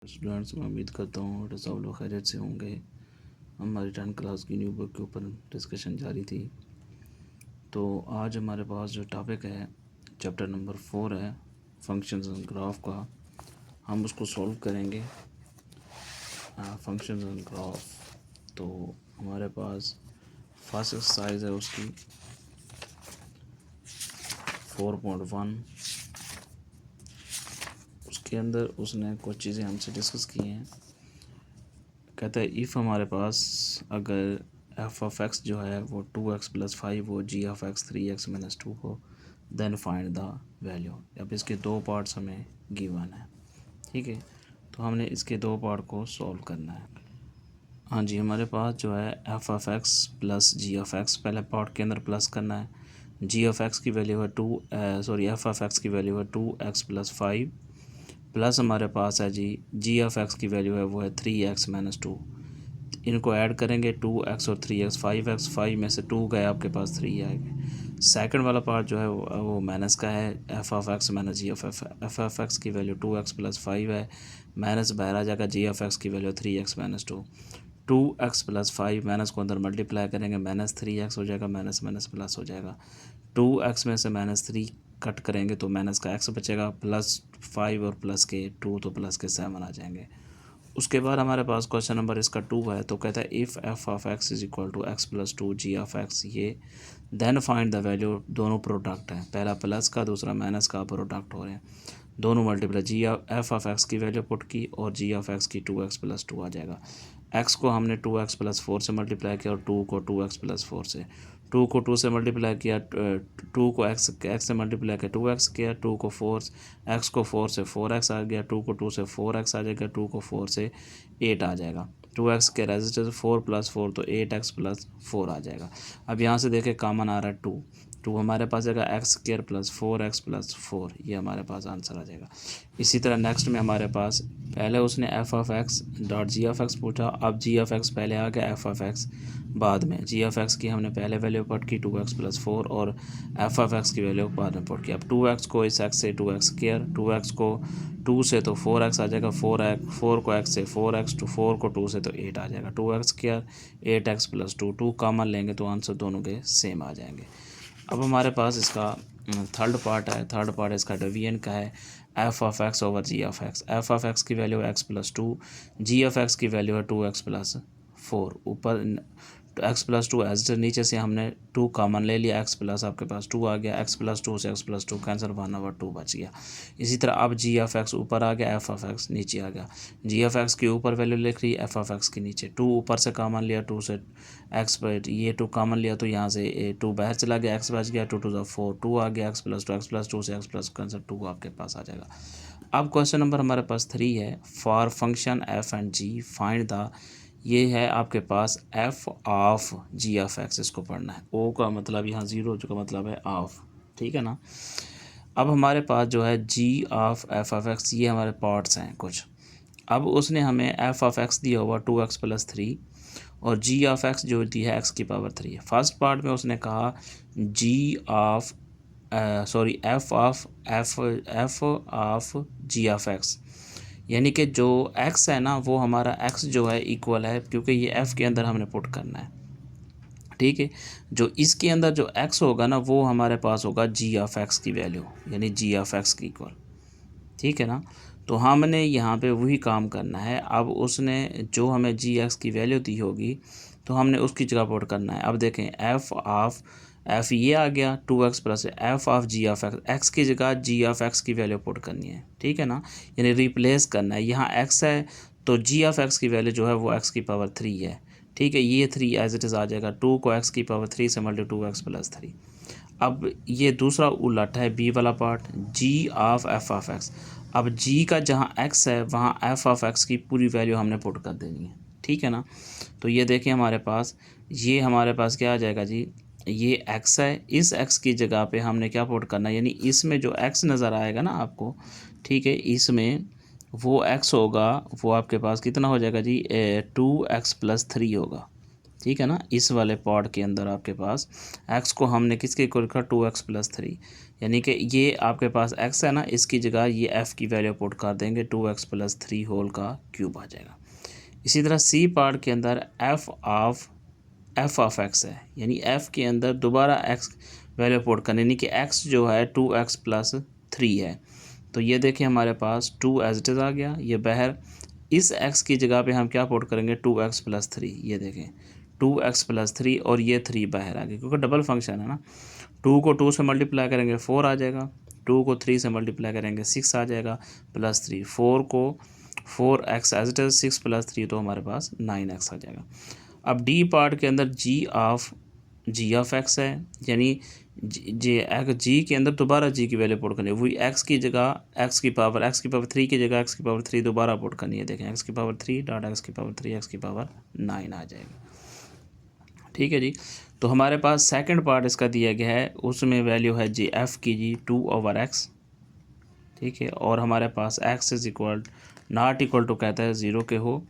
Students, मैं उम्मीद करता हूँ सब लोग खैरियत से होंगे। हमारी 10 क्लास की न्यू बुक के ऊपर डिस्कशन जारी थी। तो आज हमारे पास जो टॉपिक है चैप्टर नंबर 4 है फंक्शंस एंड ग्राफ का। हम उसको सॉल्व करेंगे। फंक्शंस एंड ग्राफ, तो हमारे पास फर्स्ट एक्सरसाइज है उसकी 4.1। उसके अंदर उसने कुछ चीज़ें हमसे डिस्कस की हैं। कहता है इफ़ हमारे पास अगर एफ ऑफ एक्स जो है वो 2x+5 हो, जी ऑफ एक्स 3x-2 हो, देन फाइंड द वैल्यू। अब इसके दो पार्ट्स हमें गिवन है, ठीक है। तो हमने इसके दो पार्ट को सॉल्व करना है। हाँ जी, हमारे पास जो है f of x plus g of x, पहले पार्ट के अंदर प्लस करना है। जी ऑफ एक्स की वैल्यू है एफ ऑफ एक्स की वैल्यू है 2x+5 प्लस हमारे पास है जी ऑफ एक्स की वैल्यू है वो है 3x-2। इनको ऐड करेंगे 2x और 3x, 5x, 5 में से 2 गए, आपके पास 3 आएंगे। सेकंड वाला पार्ट जो है वो माइनस का है, f of x minus g of f x की वैल्यू 2x+5 है, माइनस बाहर आ जाएगा, जी ऑफ एक्स की वैल्यू 3x-2। 2x+5 माइनस को अंदर मल्टीप्लाई करेंगे, माइनस 3x हो जाएगा, माइनस माइनस प्लस हो जाएगा। 2x में से -3 कट करेंगे तो माइनस का x बचेगा, +5 और प्लस के 2 तो प्लस के 7 आ जाएंगे। उसके बाद हमारे पास क्वेश्चन नंबर इसका 2 है। तो कहता है if f of x is equal to x+2 g of x, ये देन फाइंड द वैल्यू। दोनों प्रोडक्ट हैं, पहला प्लस का दूसरा माइनस का प्रोडक्ट हो रहे हैं, दोनों मल्टीप्लाई। एफ ऑफ एक्स की वैल्यू पुट की और जी ऑफ एक्स की 2x+2 आ जाएगा। एक्स को हमने 2x+4 से मल्टीप्लाई किया और 2 को 2x+4 से, 2 को 2 से मल्टीप्लाई किया, 2 को एक्स से मल्टीप्लाई किया 2x किया, 2 को 4, एक्स को 4 से 4x आ गया, 2 को 2 से 4x आ जाएगा, 2 को 4 से 8 आ जाएगा। 2x के रेजिस्टेंस 4+4 तो 8x+4 आ जाएगा। अब यहाँ से देखें कॉमन आ रहा है 2 हमारे पास आएगा x² + 4x+4, ये हमारे पास आंसर आ जाएगा। इसी तरह नेक्स्ट में हमारे पास पहले उसने F of x dot G of x पूछा, अब जी ऑफ एक्स पहले आ गया, एफ ऑफ एक्स बाद में। जी ऑफ एक्स की हमने पहले वैल्यू पुट की 2x+4 और एफ ऑफ एक्स की वैल्यू बाद में पुट की। अब 2x को इस x से 2x², 2x को 2 से तो 4x आ जाएगा, 4 को x से 4x, 4 को 2 से तो 8 आ जाएगा, 2x², 8x+2, 2 कॉमन लेंगे तो आंसर दोनों के सेम आ जाएंगे। अब हमारे पास इसका थर्ड पार्ट है। थर्ड पार्ट इसका डिवीजन का है, f of x over g of x. F of x की वैल्यू है x+2, जी ऑफ एक्स की वैल्यू है 2x+4। ऊपर x+2 एज नीचे से हमने 2 कॉमन ले लिया, x प्लस आपके पास 2 आ गया, x+2 से x+2 कैंसर 1/2 बच गया। इसी तरह अब जी ऑफ एक्स ऊपर आ गया, एफ ऑफ एक्स नीचे आ गया। जी ऑफ एक्स के ऊपर वैल्यू लिख रही है, एफ ऑफ एक्स के नीचे 2 ऊपर से कॉमन लिया, 2 से एक्स पर ये 2 कॉमन लिया तो यहाँ से 2 बाहर चला गया, एक्स बच गया, 2 2 4, 2 आ गया, x+2 से x+ कैंसर 2 आपके पास आ जाएगा। अब क्वेश्चन नंबर हमारे पास 3 है, for function F and G find the. ये है आपके पास F of ji of X, इसको पढ़ना है। ओ का मतलब यहाँ 0 का मतलब है ऑफ, ठीक है ना। अब हमारे पास जो है g of F of x, ये हमारे पार्ट्स हैं कुछ। अब उसने हमें एफ ऑफ एक्स दिया हुआ 2x+3 और जी ऑफ एक्स जो दी है x⁻3 है। फर्स्ट पार्ट में उसने कहा G of F of ji of X, यानी कि जो x है ना वो हमारा x जो है इक्वल है, क्योंकि ये f के अंदर हमने पुट करना है, ठीक है। जो इसके अंदर जो x होगा ना वो हमारे पास होगा जी ऑफ एक्स की वैल्यू, यानी जी ऑफ एक्स की इक्वल, ठीक है ना। तो हमने यहाँ पे वही काम करना है। अब उसने जो हमें जी एक्स की वैल्यू दी होगी तो हमने उसकी जगह पुट करना है। अब देखें एफ ये आ गया 2x plus f of ji of x की जगह जी ऑफ एक्स की वैल्यू पुट करनी है, ठीक है ना, यानी रिप्लेस करना है। यहाँ x है तो जी ऑफ एक्स की वैल्यू जो है वो x⁻3 है, ठीक है। ये 3 एज इट इज़ आ जाएगा, 2 को x⁻3 से मल्टी 2x+3। अब ये दूसरा उलट है बी वाला part, ji of F of x. अब जी का जहाँ x है वहाँ एफ ऑफ एक्स की पूरी वैल्यू हमने पुट कर देनी है, ठीक है ना। तो ये देखें हमारे पास, ये हमारे पास क्या आ जाएगा जी, ये x है, इस x की जगह पे हमने क्या पुट करना है, यानी इसमें जो x नज़र आएगा ना आपको, ठीक है, इसमें वो x होगा, वो आपके पास कितना हो जाएगा जी 2x+3 होगा, ठीक है ना। इस वाले पॉड के अंदर आपके पास x को हमने किसके इक्वल रखा 2x+3, यानी कि ये आपके पास x है ना, इसकी जगह ये f की वैल्यू पुट कर देंगे 2x+3 होल का क्यूब आ जाएगा। इसी तरह c पार्ट के अंदर f ऑफ x है, यानी f के अंदर दोबारा x वैल्यू पुट करनी, यानी कि x जो है 2x+3 है। तो ये देखिए हमारे पास 2 एज इट इज़ आ गया। ये बाहर इस x की जगह पे हम क्या पुट करेंगे 2x+3, ये देखें 2x+3 और ये 3 बाहर आ गया क्योंकि डबल फंक्शन है ना। 2 को 2 से मल्टीप्लाई करेंगे 4 आ जाएगा, 2 को 3 से मल्टीप्लाई करेंगे 6 आ जाएगा, +3, 4 को 4x एज इट इज़ 6+3 तो हमारे पास 9x आ जाएगा। अब डी पार्ट के अंदर जी ऑफ x है, यानी जी के अंदर दोबारा जी की वैल्यू पुट करनी है, वही x की जगह x की पावर 3 की जगह x की पावर 3 दोबारा पुट करनी है। देखें x की पावर 3 डॉट x की पावर 3 x की पावर 9 आ जाएगा। ठीक है जी। तो हमारे पास सेकंड पार्ट इसका दिया गया है, उसमें वैल्यू है जी f की जी 2/x, ठीक है। और हमारे पास x is equal not equal to कहता है 0 के हो,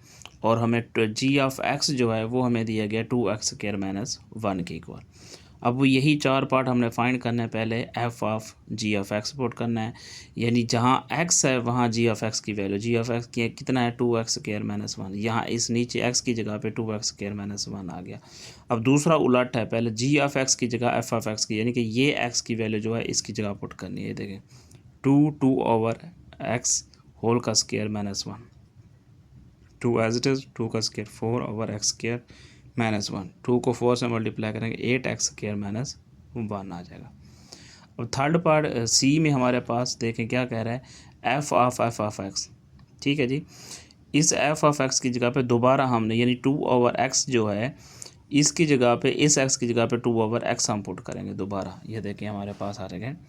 और हमें जी ऑफ x जो है वो हमें दिया गया 2x² - 1 के इक्वल। अब वो यही चार पार्ट हमने फाइंड करना है। पहले f of ji of x put करना है, यानी जहाँ x है वहाँ जी ऑफ x की वैल्यू, जी ऑफ x की कितना है 2x² - 1, यहाँ इस नीचे x की जगह पे 2x² - 1 आ गया। अब दूसरा उलट है, पहले जी ऑफ x की जगह f ऑफ x की, यानी कि ये x की वैल्यू जो है इसकी जगह पुट करनी है। देखें 2/x होल का स्क्वायर -1, 2 एज इट इज़ 2 का स्क्वायर 4/x² -1, 2 को 4 से मल्टीप्लाई करेंगे 8x² -1 आ जाएगा। अब थर्ड पार्ट सी में हमारे पास देखें क्या कह रहा है f ऑफ x, ठीक है जी। इस f ऑफ x की जगह पे दोबारा हमने यानी 2/x जो है इसकी जगह पे, इस x की जगह पे 2/x हम पुट करेंगे दोबारा। ये देखें हमारे पास आ रहे हैं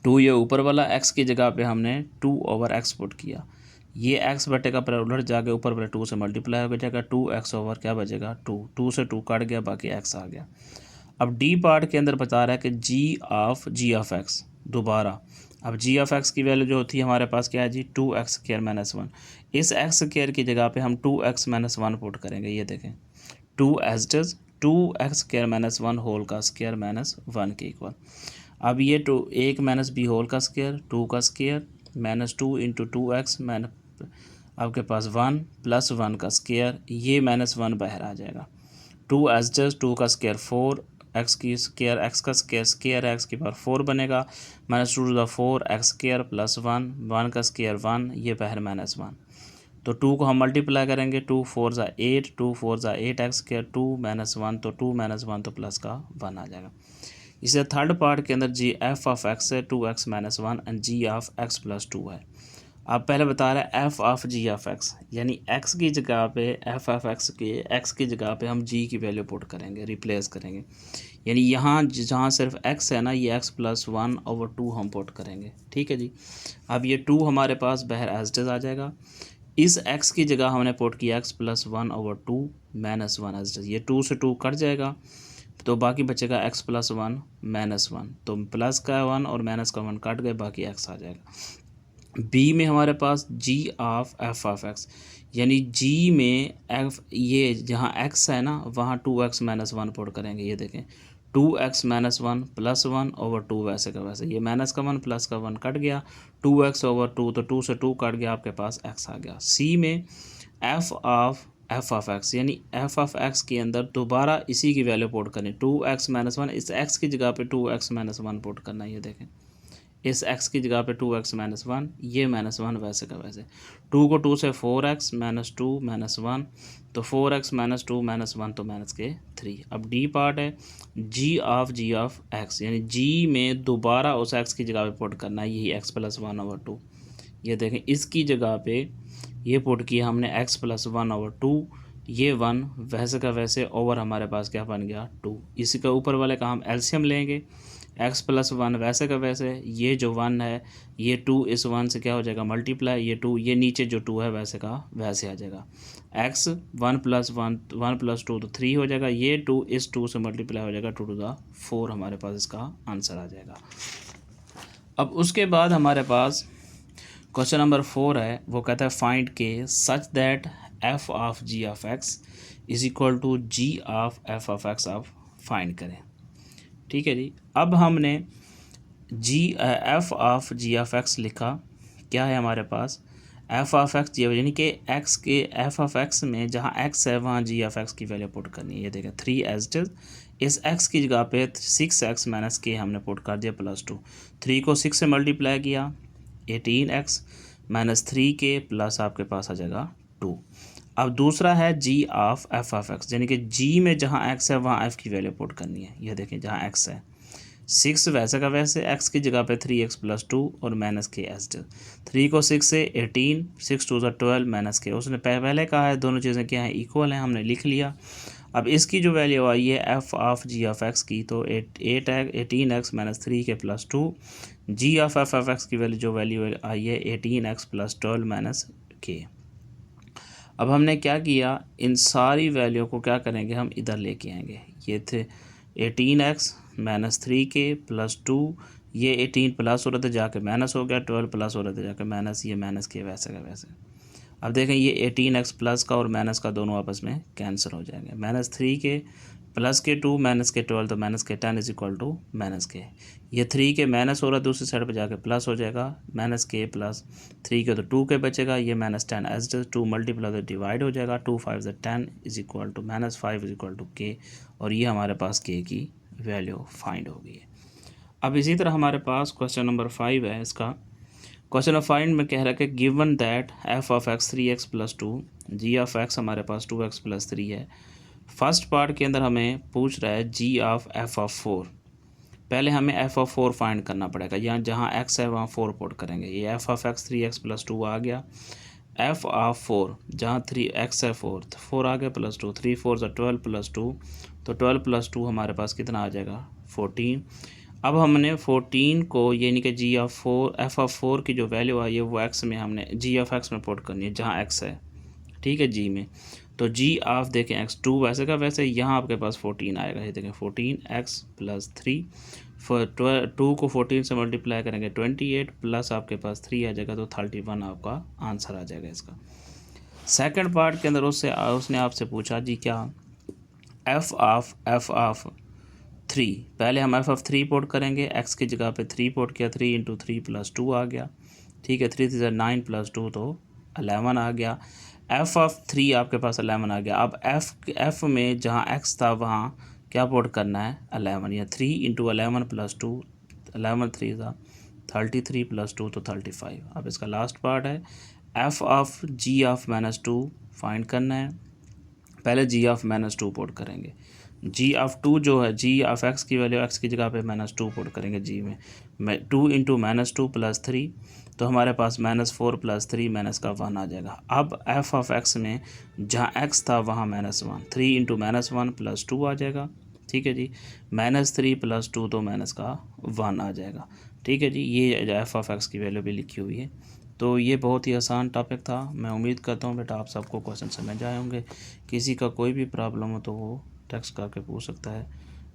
2, ये ऊपर वाला x की जगह पे हमने 2/x पुट किया, ये x बटेगा पर उलट जाके ऊपर वाले 2 से मल्टीप्लाई हो जाएगा, 2x ओवर क्या बचेगा 2, 2 से 2 कट गया, बाकी x आ गया। अब डी पार्ट के अंदर बता रहा है कि जी ऑफ x दोबारा। अब जी ऑफ x की वैल्यू जो होती है हमारे पास क्या है जी 2x² - 1, इस x² की जगह पे हम 2x - 1 पुट करेंगे। ये देखें 2 as it is 2x² - 1 whole का स्क्वायर -1 के इक्वल। अब ये 2 1 माइनस बी होल का स्क्वायर 2 का स्क्वायर -2 इंटू 2x आपके पास 1 + 1 का स्क्वायर, ये -1 बाहर आ जाएगा। 2 एज इट इज़ 2 का स्क्वायर 4, x की स्क्वायर x का स्क्वायर है x की पावर 4 बनेगा, -2⁴ x² + 1 का स्क्वायर 1, ये बाहर -1। तो 2 को हम मल्टीप्लाई करेंगे 2 4 ज़ा 8, 2 4 ज़ा 8x², 2 -1 तो 2 -1 तो प्लस का 1 आ जाएगा। इसे थर्ड पार्ट के अंदर जी f ऑफ x है 2x - 1 and ji of x + 2 है। अब पहले बता रहा है f of ji of x, यानी x की जगह पे f ऑफ x की जगह पे हम g की वैल्यू पुट करेंगे, रिप्लेस करेंगे। यानी यहाँ जहाँ सिर्फ x है ना, ये x + 1/2 हम पुट करेंगे। ठीक है जी। अब ये 2 हमारे पास बाहर एज इट इज़ आ जाएगा, इस x की जगह हमने पुट किया x + 1/2 - 1 एज इट इज़, ये 2 से 2 कट जाएगा तो बाकी बचेगा x + 1 - 1, तो प्लस का 1 और माइनस का 1 काट गए, बाकी x आ जाएगा। b में हमारे पास g of f of x, यानी g में f, ये जहाँ x है ना वहाँ 2x - 1 पुट करेंगे। ये देखें 2x - 1 + 1/2 वैसे का वैसे, ये माइनस का 1 प्लस का 1 कट गया, 2x/2 तो 2 से 2 कट गया, आपके पास x आ गया। c में f ऑफ x, यानी f ऑफ x के अंदर दोबारा इसी की वैल्यू पुट करनी, 2x - 1, इस x की जगह पे 2x - 1 पुट करना। ये देखें इस x की जगह पे 2x - 1, ये -1 वैसे का वैसे, 2 को 2 से 4x -2 -1 तो 4x - 2 -1 तो -3। अब डी पार्ट है जी ऑफ x, यानी g में दोबारा उस x की जगह पे पुट करना है, यही x + 1/2। ये देखें इसकी जगह पे ये पुट किया हमने x + 1/2, ये 1 वैसे का वैसे ओवर हमारे पास क्या बन गया 2। इसी का ऊपर वाले का हम एलसीएम लेंगे, x + 1 वैसे का वैसे, ये जो 1 है ये 2 इस 1 से क्या हो जाएगा मल्टीप्लाई, ये 2 ये नीचे जो 2 है वैसे का वैसे आ जाएगा। x 1 + 1 + 2 तो 3 हो जाएगा, ये 2 इस 2 से मल्टीप्लाई हो जाएगा 2⁴ हमारे पास इसका आंसर आ जाएगा। अब उसके बाद हमारे पास क्वेश्चन नंबर 4 है, वो कहता है find k such that f of ji of x is equal to g of F of x आप फाइंड करें। ठीक है जी, अब हमने f of ji of x लिखा, क्या है हमारे पास एफ ऑफ एक्स जी, यानी कि एक्स के एफ ऑफ एक्स में जहाँ एक्स है वहाँ जी ऑफ एक्स की वैल्यू पुट करनी है। ये देखें 3 एज इट इज, इस एक्स की जगह पे 6x माइनस के हमने पुट कर दिया +2। 3 को 6 से मल्टीप्लाई किया 18x माइनस 3 के प्लस आपके पास आ जाएगा 2। अब दूसरा है g of F of X, यानी कि जी में जहाँ एक्स है वहाँ एफ की वैल्यू पुट करनी है। ये देखें जहाँ एक्स है 6 वैसे का वैसे, एक्स की जगह पे 3x + 2 और माइनस के एस डी। 3 को 6 से 18, 6 2 12 माइनस के, उसने पहले कहा है दोनों चीज़ें क्या हैं इक्वल हैं, हमने लिख लिया। अब इसकी जो वैल्यू आई है f of ji of x की, तो 18x minus 3 k +2, g of F of x की वैल्यू जो वैल्यू आई है 18x + 12 माइनस के। अब हमने क्या किया, इन सारी वैल्यू को क्या करेंगे हम इधर लेके आएंगे। ये थे 18x माइनस 3 के +2, ये 18 प्लस हो रहे थे जाके माइनस हो गया, 12 प्लस हो रहे थे जाके माइनस, ये माइनस के वैसे का वैसे। अब देखें ये 18x प्लस का और माइनस का दोनों आपस में कैंसिल हो जाएंगे। -3 के प्लस के 2 माइनस के 12, तो माइनस के 10 इज इक्वल टू माइनस के। ये 3 के माइनस हो रहा है दूसरी साइड पे जाके प्लस हो जाएगा, माइनस के प्लस 3 के तो 2 के बचेगा, ये -10 as it is 2 multiply divide हो जाएगा, 2 5 10 is equal to -5 is equal to k, और ये हमारे पास के की वैल्यू फाइंड हो गई है। अब इसी तरह हमारे पास क्वेश्चन नंबर 5 है। इसका क्वेश्चन ऑफ फाइंड में कह रहा है कि given that f of x 3x + 2, g of x हमारे पास 2x + 3 है। फर्स्ट पार्ट के अंदर हमें पूछ रहा है जी ऑफ एफ ऑफ 4। पहले हमें एफ ऑफ 4 फाइंड करना पड़ेगा, यहाँ जहाँ x है वहाँ 4 पुट करेंगे। ये एफ ऑफ एक्स 3x + 2 आ गया, एफ ऑफ 4 जहाँ 3x है 4 आ गया +2, 3 4 12 + 2, तो 12 + 2 हमारे पास कितना आ जाएगा 14। अब हमने 14 को यानी कि जी ऑफ 4 एफ ऑफ 4 की जो वैल्यू आई है वो एक्स में हमने जी ऑफ एक्स में पुट करनी है जहाँ एक्स है, ठीक है जी में। तो जी ऑफ देखें एक्स 2 वैसे का वैसे, यहाँ आपके पास 14 आएगा। ये देखें 14x + 3, 2 को 14 से मल्टीप्लाई करेंगे 28 प्लस आपके पास 3 आ जाएगा, तो 31 आपका आंसर आ जाएगा इसका। सेकंड पार्ट के अंदर उसने आपसे पूछा जी क्या एफ ऑफ 3, पहले हम एफ ऑफ 3 पुट करेंगे, एक्स की जगह पे 3 पुट किया, 3 × 3 + 2 आ गया, ठीक है। 3 3 9 + 2 तो 11 आ गया। एफ ऑफ 3 आपके पास 11 आ गया। अब एफ में जहाँ एक्स था वहाँ क्या पुट करना है 11, या 3 × 11 + 2, 11 3 था 33 + 2 तो 35। अब इसका लास्ट पार्ट है f of ji of -2 find करना है। पहले जी ऑफ -2 पुट करेंगे, जी ऑफ 2 जो है जी ऑफ एक्स की वैल्यू एक्स की जगह पे -2 पुट करेंगे जी में 2 × -2 + 3, तो हमारे पास -4 + 3 माइनस का 1 आ जाएगा। अब एफ ऑफ एक्स में जहाँ एक्स था वहाँ -1, 3 × -1 + 2 आ जाएगा, ठीक है जी। -3 + 2 तो माइनस का 1 आ जाएगा, ठीक है जी। ये एफ ऑफ एक्स की वैल्यू भी लिखी हुई है। तो ये बहुत ही आसान टॉपिक था। मैं उम्मीद करता हूँ बेटा आप सबको क्वेश्चन समझ आए होंगे। किसी का कोई भी प्रॉब्लम हो तो वो टेक्स्ट करके पूछ सकता है।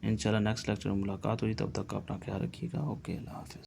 इंशाल्लाह नेक्स्ट लेक्चर में मुलाकात हुई, तब तक अपना ख्याल रखिएगा। ओके, अल्लाह हाफ़िज़।